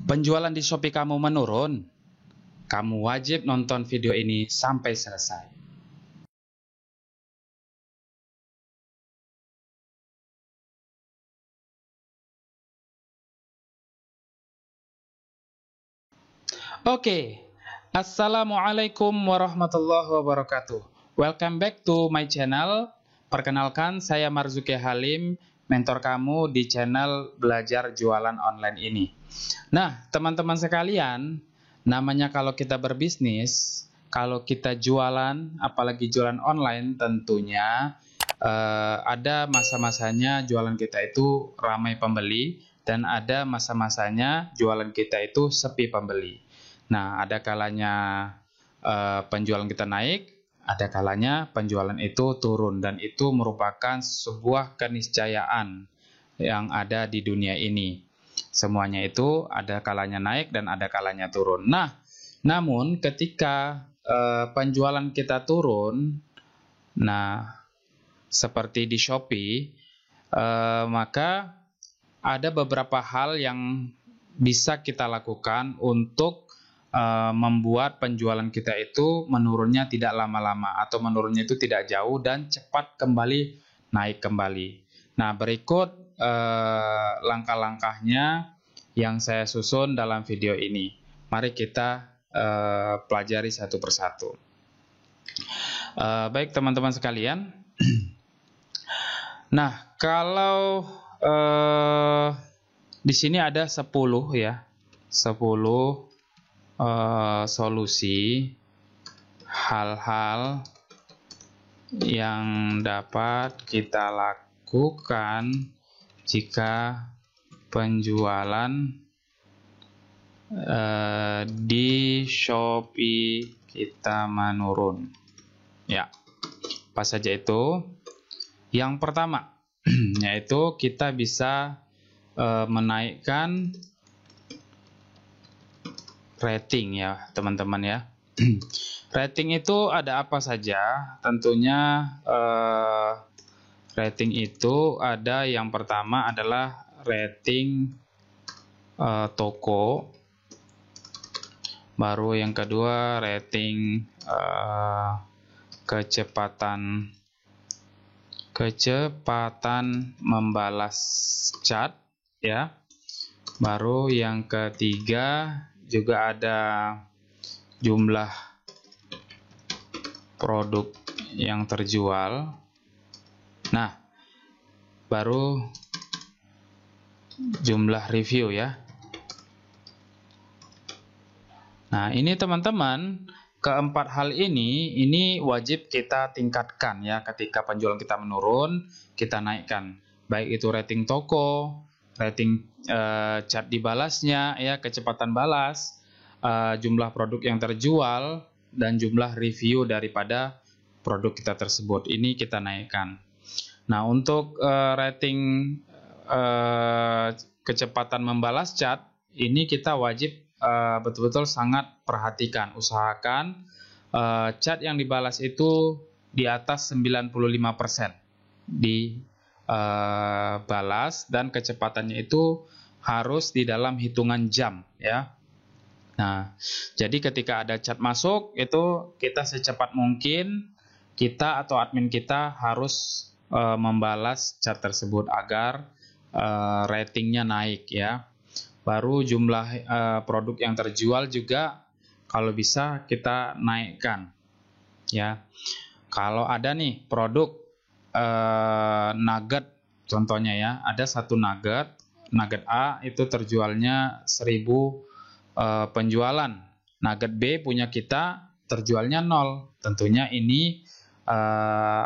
Penjualan di Shopee kamu menurun? Kamu wajib nonton video ini sampai selesai. Oke, Assalamualaikum warahmatullahi wabarakatuh. Welcome back to my channel. Perkenalkan, saya Marzuki Halim, mentor kamu di channel Belajar Jualan Online ini. Nah, teman-teman sekalian, namanya kalau kita berbisnis, kalau kita jualan, apalagi jualan online, tentunya ada masa-masanya jualan kita itu ramai pembeli, dan ada masa-masanya jualan kita itu sepi pembeli. Nah, ada kalanya penjualan kita naik, ada kalanya penjualan itu turun, dan itu merupakan sebuah keniscayaan yang ada di dunia ini. Semuanya itu ada kalanya naik dan ada kalanya turun. Nah, namun ketika penjualan kita turun, nah seperti di Shopee, maka ada beberapa hal yang bisa kita lakukan untuk membuat penjualan kita itu menurunnya tidak lama-lama, atau menurunnya itu tidak jauh dan cepat kembali naik kembali. Nah, berikut langkah-langkahnya yang saya susun dalam video ini. Mari kita pelajari satu persatu. Baik teman-teman sekalian. Nah, kalau di sini ada 10 ya, 10 solusi hal-hal yang dapat kita lakukan jika penjualan di Shopee kita menurun. Ya, apa saja itu? Yang pertama, yaitu kita bisa menaikkan rating ya teman-teman ya. Rating itu ada apa saja? Tentunya rating itu ada, yang pertama adalah rating toko, baru yang kedua rating kecepatan membalas chat ya, baru yang ketiga juga ada jumlah produk yang terjual. Nah, baru jumlah review ya. Nah, ini teman-teman, keempat hal ini wajib kita tingkatkan ya. Ketika penjualan kita menurun, kita naikkan. Baik itu rating toko, rating chat dibalasnya ya, kecepatan balas, jumlah produk yang terjual, dan jumlah review daripada produk kita tersebut. Ini kita naikkan. Nah, untuk rating kecepatan membalas chat, ini kita wajib betul-betul sangat perhatikan. Usahakan chat yang dibalas itu di atas 95% balas, dan kecepatannya itu harus di dalam hitungan jam ya. Nah, jadi ketika ada chat masuk, itu kita secepat mungkin, kita atau admin kita harus membalas chat tersebut agar ratingnya naik ya. Baru jumlah produk yang terjual juga kalau bisa kita naikkan ya. Kalau ada nih produk nugget contohnya ya, ada satu nugget A itu terjualnya 1000 penjualan, nugget B punya kita terjualnya 0. Tentunya ini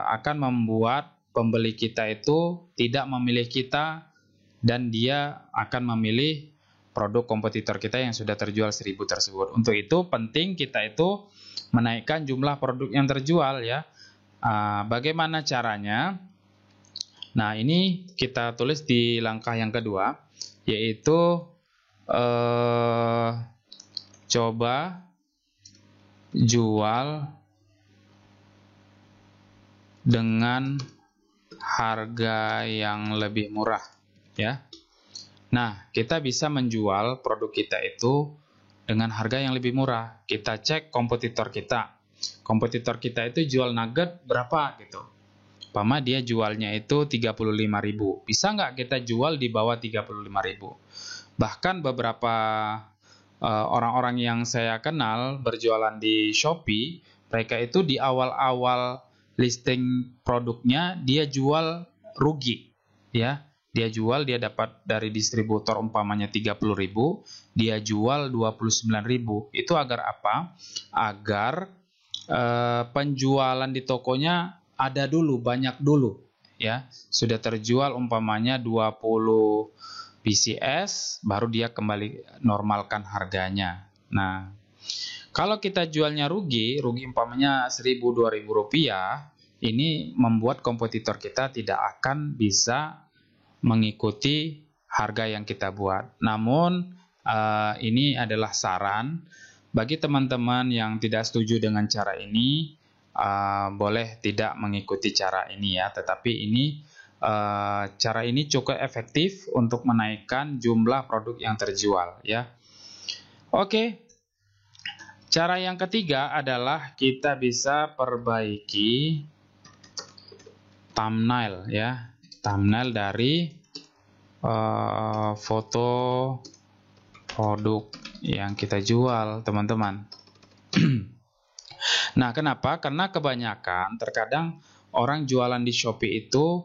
akan membuat pembeli kita itu tidak memilih kita, dan dia akan memilih produk kompetitor kita yang sudah terjual 1000 tersebut. Untuk itu penting kita itu menaikkan jumlah produk yang terjual ya. Bagaimana caranya? Nah, ini kita tulis di langkah yang kedua, yaitu coba jual dengan harga yang lebih murah ya. Nah, kita bisa menjual produk kita itu dengan harga yang lebih murah. Kita cek kompetitor kita. Kompetitor kita itu jual nugget berapa gitu. Umpama dia jualnya itu 35.000. Bisa nggak kita jual di bawah 35.000? Bahkan beberapa orang-orang yang saya kenal berjualan di Shopee, mereka itu di awal-awal listing produknya dia jual rugi, ya. Dia dapat dari distributor umpamanya 30.000, dia jual 29.000. Itu agar apa? Agar penjualan di tokonya ada dulu, banyak dulu, ya. Sudah terjual umpamanya 20 PCS, baru dia kembali normalkan harganya. Nah, kalau kita jualnya rugi umpamanya 1.000-2.000 rupiah, ini membuat kompetitor kita tidak akan bisa mengikuti harga yang kita buat. Namun, ini adalah saran bagi teman-teman yang tidak setuju dengan cara ini, boleh tidak mengikuti cara ini ya. Tetapi ini cara ini cukup efektif untuk menaikkan jumlah produk yang terjual ya. Oke. Cara yang ketiga adalah kita bisa perbaiki thumbnail ya. Thumbnail dari foto produk yang kita jual, teman-teman. Nah, kenapa? Karena kebanyakan terkadang orang jualan di Shopee itu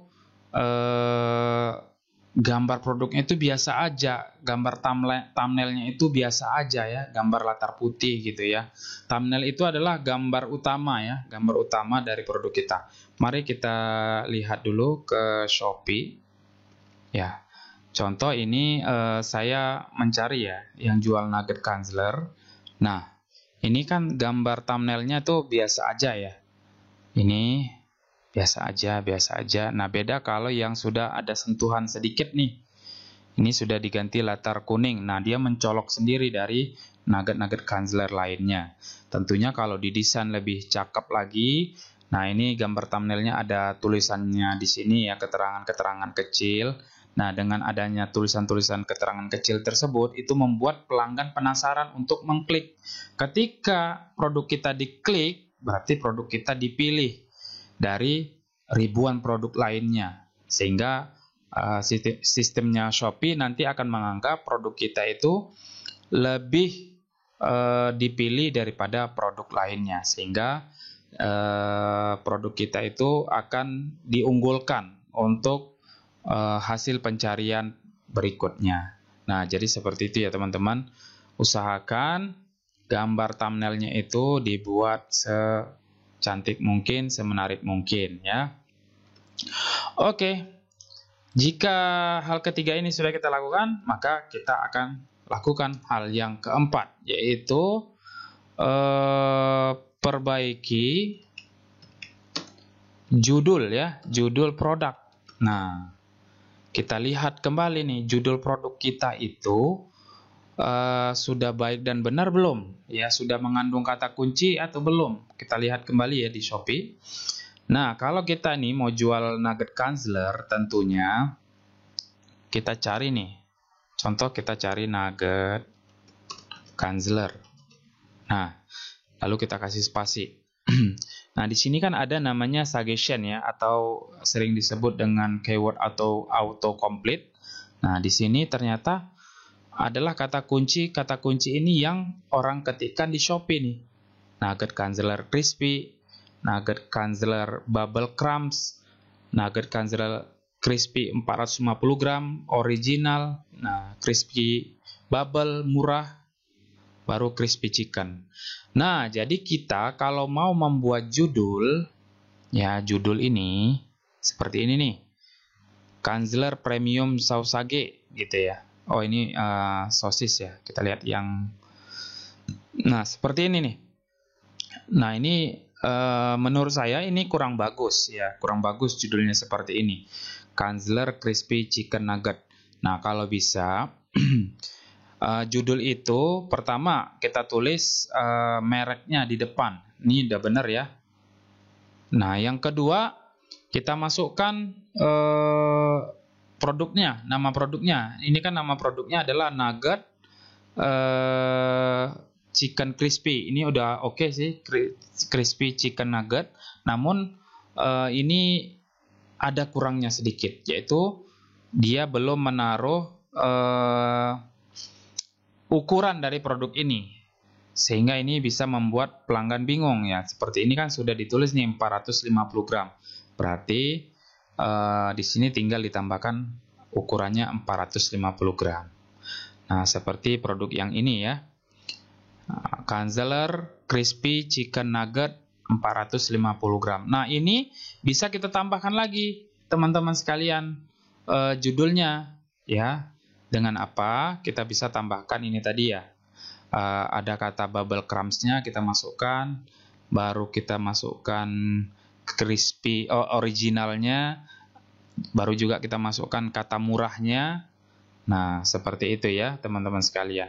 gambar produknya itu biasa aja, gambar thumbnailnya itu biasa aja ya, gambar latar putih gitu ya. Thumbnail itu adalah gambar utama ya, gambar utama dari produk kita. Mari kita lihat dulu ke Shopee ya. Contoh ini saya mencari ya yang jual nugget Kanzler. Nah, ini kan gambar thumbnailnya tuh biasa aja ya. Ini biasa aja. Nah, beda kalau yang sudah ada sentuhan sedikit nih. Ini sudah diganti latar kuning. Nah, dia mencolok sendiri dari nugget-nugget Kanzler lainnya. Tentunya kalau didesain lebih cakep lagi. Nah, ini gambar thumbnailnya ada tulisannya di sini ya, keterangan-keterangan kecil. Nah, dengan adanya tulisan-tulisan keterangan kecil tersebut, itu membuat pelanggan penasaran untuk mengklik. Ketika produk kita diklik, berarti produk kita dipilih dari ribuan produk lainnya, sehingga sistemnya Shopee nanti akan menganggap produk kita itu lebih dipilih daripada produk lainnya, sehingga produk kita itu akan diunggulkan untuk hasil pencarian berikutnya. Nah, jadi seperti itu ya teman-teman. Usahakan gambar thumbnailnya itu dibuat cantik mungkin, semenarik mungkin ya. Oke. Jika hal ketiga ini sudah kita lakukan, maka kita akan lakukan hal yang keempat, yaitu perbaiki judul ya, judul produk. Nah, kita lihat kembali nih judul produk kita itu sudah baik dan benar belum? Ya, sudah mengandung kata kunci atau belum? Kita lihat kembali ya di Shopee. Nah, kalau kita nih mau jual nugget Kanzler, tentunya kita cari nih. Contoh kita cari nugget Kanzler. Nah, lalu kita kasih spasi. Nah, di sini kan ada namanya suggestion ya, atau sering disebut dengan keyword atau autocomplete. Nah, di sini ternyata adalah kata kunci ini yang orang ketikkan di Shopee nih. Nugget Kanzler crispy, nugget Kanzler bubble crumbs, nugget Kanzler crispy 450 gram original, nah crispy bubble murah, baru crispy chicken. Nah, jadi kita kalau mau membuat judul, ya judul ini seperti ini nih. Kanzler Premium Sausage gitu ya. Oh, ini sosis ya. Kita lihat yang nah, seperti ini nih. Nah, ini menurut saya ini kurang bagus ya. Kurang bagus judulnya seperti ini. Kanzler Crispy Chicken Nugget. Nah, kalau bisa judul itu pertama kita tulis mereknya di depan. Ini udah benar ya. Nah, yang kedua kita masukkan produknya, nama produknya. Ini kan nama produknya adalah nugget chicken crispy. Ini udah oke sih, crispy chicken nugget. Namun ini ada kurangnya sedikit, yaitu dia belum menaruh ukuran dari produk ini, sehingga ini bisa membuat pelanggan bingung ya. Seperti ini kan sudah ditulis nih 450 gram, berarti di sini tinggal ditambahkan ukurannya 450 gram. Nah, seperti produk yang ini ya, Kanzeler Crispy Chicken Nugget 450 gram. Nah, ini bisa kita tambahkan lagi, teman-teman sekalian, judulnya ya. Dengan apa? Kita bisa tambahkan ini tadi ya. Ada kata bubble crumbs-nya kita masukkan, baru kita masukkan crispy originalnya, baru juga kita masukkan kata murahnya. Nah, seperti itu ya, teman-teman sekalian.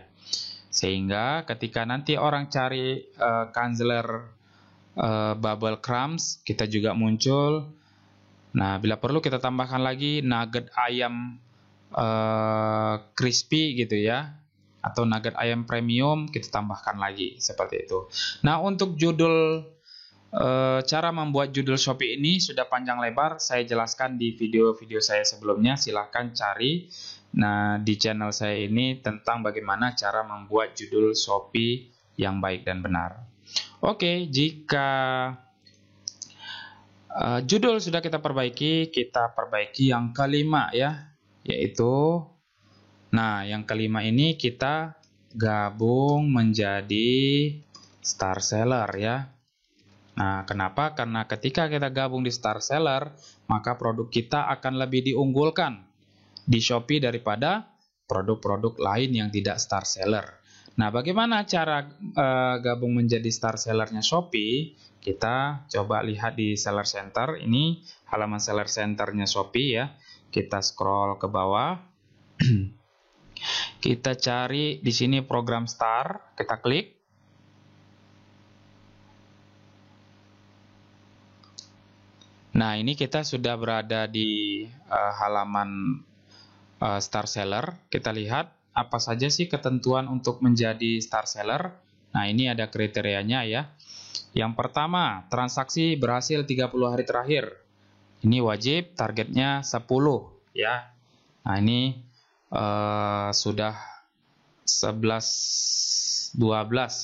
Sehingga ketika nanti orang cari Kanzeler bubble crumbs, kita juga muncul. Nah, bila perlu kita tambahkan lagi nugget ayam crispy gitu ya, atau nugget ayam premium, kita tambahkan lagi seperti itu. Nah, untuk judul, cara membuat judul Shopee ini sudah panjang lebar, saya jelaskan di video-video saya sebelumnya. Silahkan cari di channel saya ini tentang bagaimana cara membuat judul Shopee yang baik dan benar. Oke, jika judul sudah kita perbaiki yang kelima ya, yaitu yang kelima ini kita gabung menjadi star seller ya. Nah, kenapa? Karena ketika kita gabung di star seller, maka produk kita akan lebih diunggulkan di Shopee daripada produk-produk lain yang tidak star seller. Nah, bagaimana cara gabung menjadi star sellernya Shopee? Kita coba lihat di Seller Center. Ini halaman Seller Centernya Shopee ya. Kita scroll ke bawah. Kita cari di sini program Star, kita klik. Nah, ini kita sudah berada di halaman Star Seller. Kita lihat apa saja sih ketentuan untuk menjadi Star Seller. Nah, ini ada kriterianya ya. Yang pertama, transaksi berhasil 30 hari terakhir. Ini wajib, targetnya 10 ya. Nah, ini sudah 11-12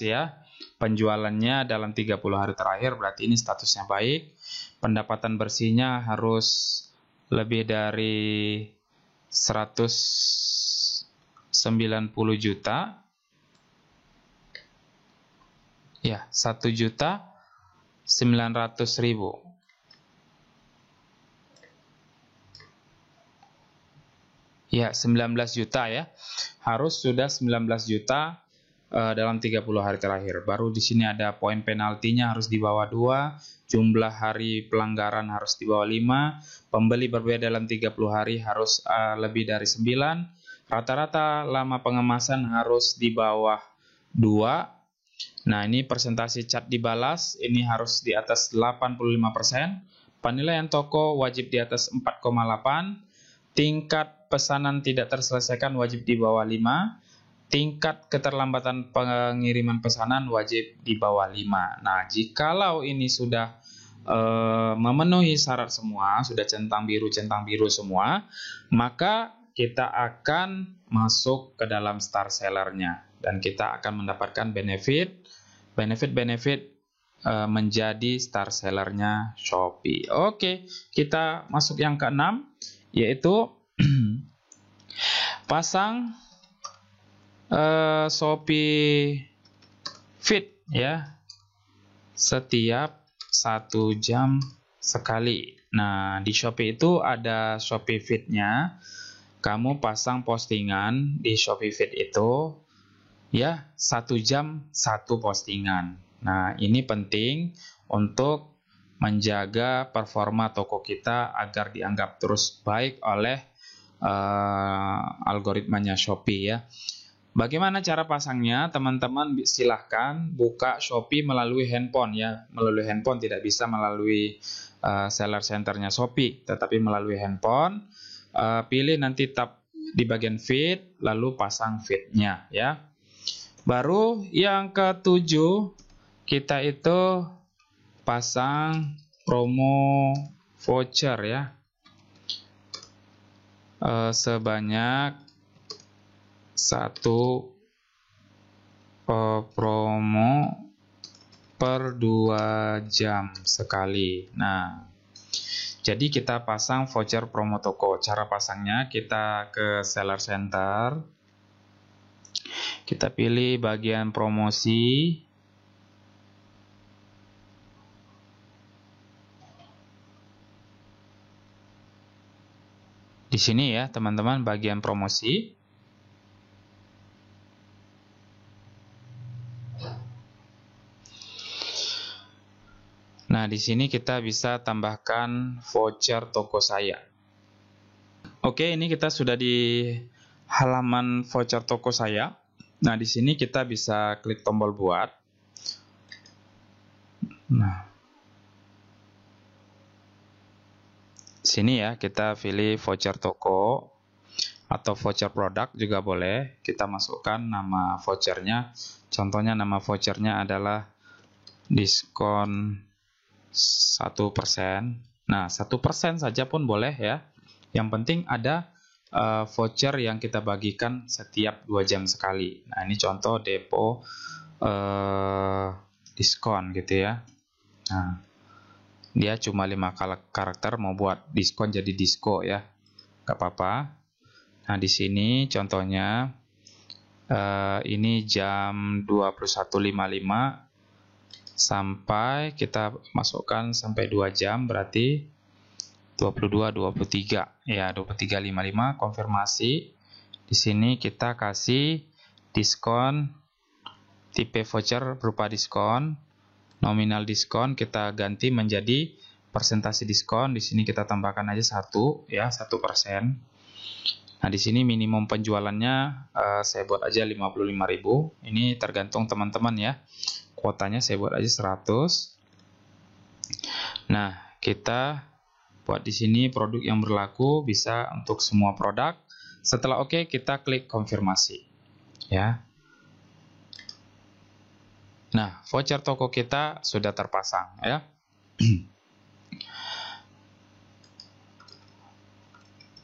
ya. Penjualannya dalam 30 hari terakhir, berarti ini statusnya baik. Pendapatan bersihnya harus lebih dari 190 juta. Ya, 1.900.000. Ya, 19 juta ya. Harus sudah 19 juta dalam 30 hari terakhir. Baru di sini ada poin penaltinya harus di bawah 2, jumlah hari pelanggaran harus di bawah 5, pembeli berbeda dalam 30 hari harus lebih dari 9, rata-rata lama pengemasan harus di bawah 2. Nah, ini persentase cat dibalas, ini harus di atas 85%. Penilaian toko wajib di atas 4,8. Tingkat pesanan tidak terselesaikan wajib di bawah 5. Tingkat keterlambatan pengiriman pesanan wajib di bawah 5. Nah, jikalau ini sudah memenuhi syarat semua, sudah centang biru semua, maka kita akan masuk ke dalam star sellernya. Dan kita akan mendapatkan benefit menjadi star sellernya Shopee. Oke, kita masuk yang keenam, yaitu pasang Shopee Feed ya, setiap 1 jam sekali. Nah, di Shopee itu ada Shopee Feed-nya. Kamu pasang postingan di Shopee Feed itu ya, 1 jam 1 postingan. Nah, ini penting untuk menjaga performa toko kita agar dianggap terus baik oleh algoritmanya Shopee ya. Bagaimana cara pasangnya? Teman-teman silahkan buka Shopee melalui handphone ya. Melalui handphone, tidak bisa melalui seller centernya Shopee, tetapi melalui handphone. pilih nanti tab di bagian feed, lalu pasang feednya ya. Baru yang ketujuh, kita itu pasang promo voucher ya, sebanyak satu promo per 2 jam sekali. Nah, jadi kita pasang voucher promo toko. Cara pasangnya, kita ke seller center, kita pilih bagian promosi, di sini ya teman-teman, bagian promosi. Nah, di sini kita bisa tambahkan voucher toko saya. Oke, ini kita sudah di halaman voucher toko saya. Nah, di sini kita bisa klik tombol buat. Nah, sini ya kita pilih voucher toko atau voucher produk juga boleh. Kita masukkan nama vouchernya. Contohnya nama vouchernya adalah diskon 1%. Nah, 1% saja pun boleh ya. Yang penting ada voucher yang kita bagikan setiap 2 jam sekali. Nah, ini contoh depo diskon gitu ya. Nah, dia cuma 5 karakter, mau buat diskon jadi disco ya, nggak apa-apa. Nah, di sini contohnya ini jam 21.55 sampai kita masukkan sampai 2 jam, berarti 22.23 ya, 23.55 konfirmasi. Di sini kita kasih diskon, tipe voucher berupa diskon, nominal diskon kita ganti menjadi persentase diskon. Di sini kita tambahkan aja 1 ya, 1%. Nah, di sini minimum penjualannya saya buat aja 55.000. Ini tergantung teman-teman ya. Kuotanya saya buat aja 100. Nah, kita buat di sini produk yang berlaku, bisa untuk semua produk. Setelah oke, kita klik konfirmasi ya. Nah, voucher toko kita sudah terpasang ya.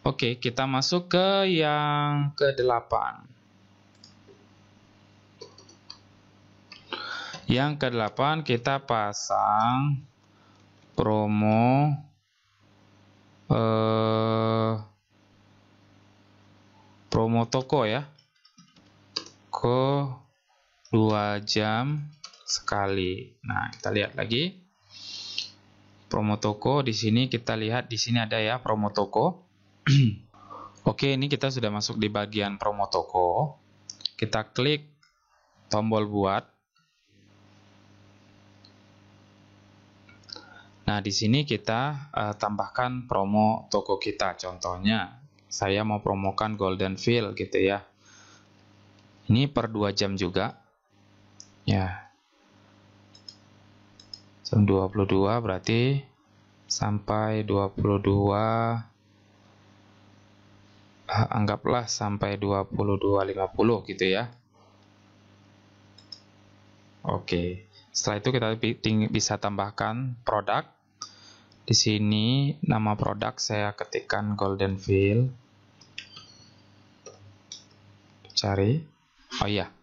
Oke, kita masuk ke yang ke-8. Yang ke-8 kita pasang promo promo toko ya, ke 2 jam sekali. Nah, kita lihat lagi promo toko. Di sini kita lihat, di sini ada ya promo toko. Oke, ini kita sudah masuk di bagian promo toko. Kita klik tombol buat. Nah, di sini kita tambahkan promo toko kita. Contohnya, saya mau promokan Golden Fill gitu ya. Ini per 2 jam juga. Ya. Jam 22 berarti sampai 22, anggaplah sampai 22.50 gitu ya. Oke. Setelah itu kita bisa tambahkan produk. Di sini nama produk saya ketikkan Golden Fill. Cari. Oh iya.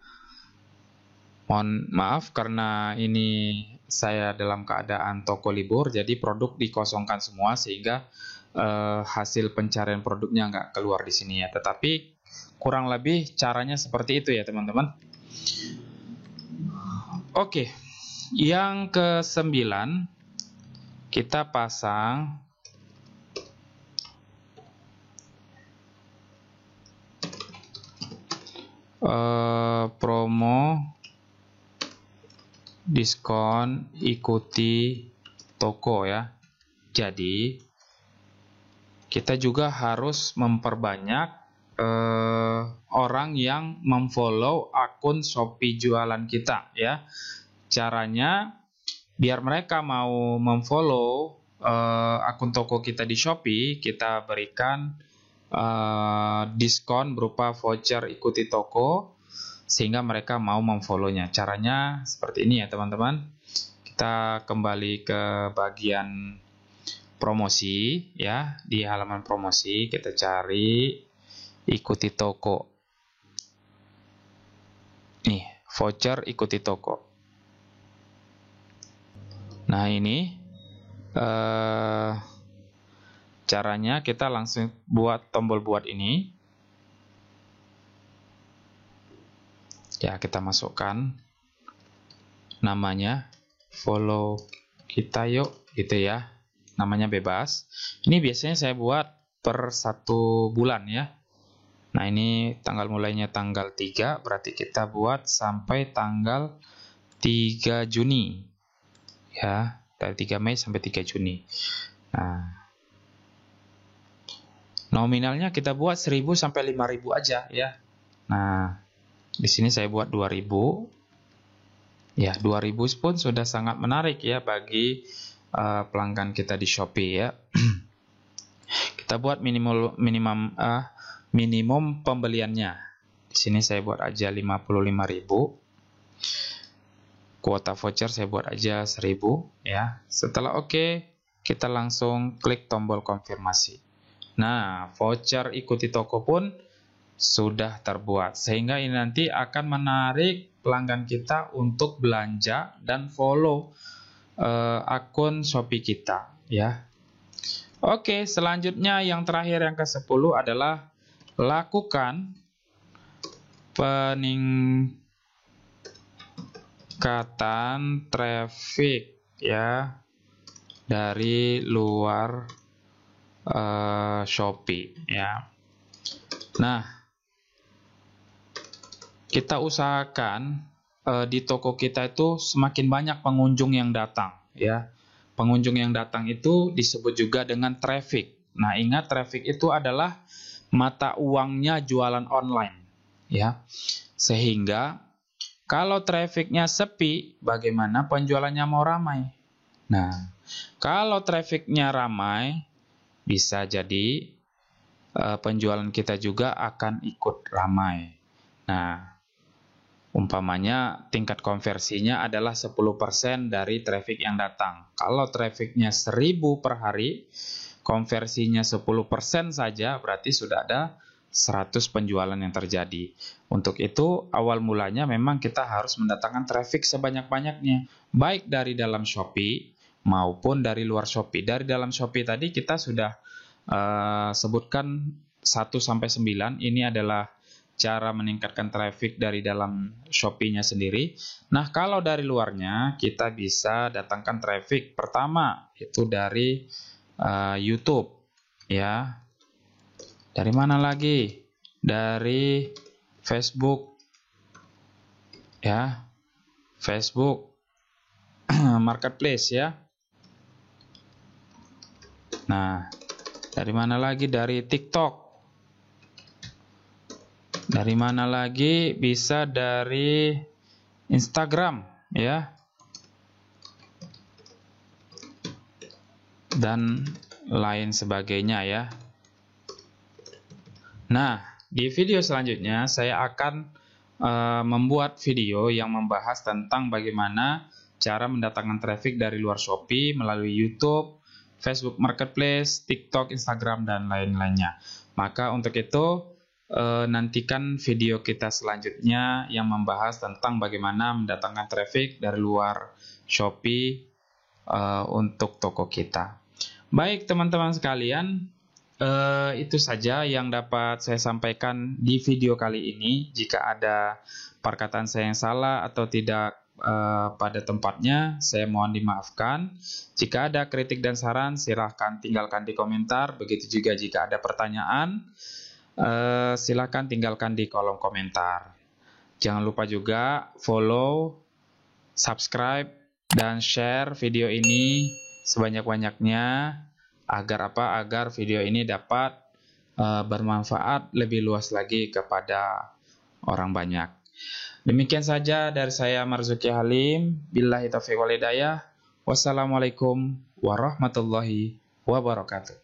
Mohon maaf karena ini saya dalam keadaan toko libur, jadi produk dikosongkan semua sehingga hasil pencarian produknya nggak keluar di sini ya. Tetapi kurang lebih caranya seperti itu ya teman-teman. Oke. Yang ke-9 kita pasang promo diskon ikuti toko ya. Jadi kita juga harus memperbanyak orang yang memfollow akun Shopee jualan kita ya. Caranya biar mereka mau memfollow akun toko kita di Shopee, kita berikan diskon berupa voucher ikuti toko sehingga mereka mau memfollow-nya. Caranya seperti ini ya teman-teman. Kita kembali ke bagian promosi ya. Di halaman promosi kita cari ikuti toko. Nih, voucher ikuti toko. Nah, ini caranya kita langsung buat tombol buat ini. Ya, kita masukkan namanya, follow kita yuk, gitu ya. Namanya bebas. Ini biasanya saya buat per 1 bulan ya. Nah, ini tanggal mulainya tanggal 3, berarti kita buat sampai tanggal 3 Juni. Ya, dari 3 Mei sampai 3 Juni. Nah, nominalnya kita buat 1.000 sampai 5.000 aja ya. Nah, di sini saya buat 2.000. Ya, 2.000 pun sudah sangat menarik ya bagi pelanggan kita di Shopee ya. Kita buat minimum pembeliannya. Di sini saya buat aja 55.000. Kuota voucher saya buat aja 1.000 ya. Setelah oke, kita langsung klik tombol konfirmasi. Nah, voucher ikuti toko pun sudah terbuat, sehingga ini nanti akan menarik pelanggan kita untuk belanja dan follow akun Shopee kita ya. Oke, selanjutnya yang terakhir yang ke-10 adalah lakukan peningkatan traffic ya dari luar Shopee ya. Nah, kita usahakan di toko kita itu semakin banyak pengunjung yang datang ya. Pengunjung yang datang itu disebut juga dengan traffic. Nah, ingat traffic itu adalah mata uangnya jualan online ya. Sehingga kalau trafficnya sepi, bagaimana penjualannya mau ramai? Nah, kalau trafficnya ramai, bisa jadi penjualan kita juga akan ikut ramai. Nah, umpamanya tingkat konversinya adalah 10% dari traffic yang datang. Kalau trafficnya 1.000 per hari, konversinya 10% saja, berarti sudah ada 100 penjualan yang terjadi. Untuk itu, awal mulanya memang kita harus mendatangkan traffic sebanyak-banyaknya, baik dari dalam Shopee maupun dari luar Shopee. Dari dalam Shopee tadi kita sudah sebutkan 1-9. Ini adalah cara meningkatkan traffic dari dalam Shopee-nya sendiri. Nah, kalau dari luarnya kita bisa datangkan traffic pertama itu dari YouTube ya. Dari mana lagi? Dari Facebook ya. Facebook Marketplace ya. Nah, dari mana lagi? Dari TikTok. Dari mana lagi? Bisa dari Instagram ya. Dan lain sebagainya ya. Nah, di video selanjutnya saya akan membuat video yang membahas tentang bagaimana cara mendatangkan traffic dari luar Shopee melalui YouTube, Facebook Marketplace, TikTok, Instagram, dan lain-lainnya. Maka untuk itu, nantikan video kita selanjutnya yang membahas tentang bagaimana mendatangkan traffic dari luar Shopee untuk toko kita. Baik teman-teman sekalian, itu saja yang dapat saya sampaikan di video kali ini. Jika ada perkataan saya yang salah atau tidak pada tempatnya, saya mohon dimaafkan. Jika ada kritik dan saran, silahkan tinggalkan di komentar. Begitu juga jika ada pertanyaan, silahkan tinggalkan di kolom komentar. Jangan lupa juga follow, subscribe, dan share video ini sebanyak-banyaknya agar apa? Agar video ini dapat bermanfaat lebih luas lagi kepada orang banyak. Demikian saja dari saya Marzuki Halim. Billahi taufiq wal hidayah. Wassalamualaikum warahmatullahi wabarakatuh.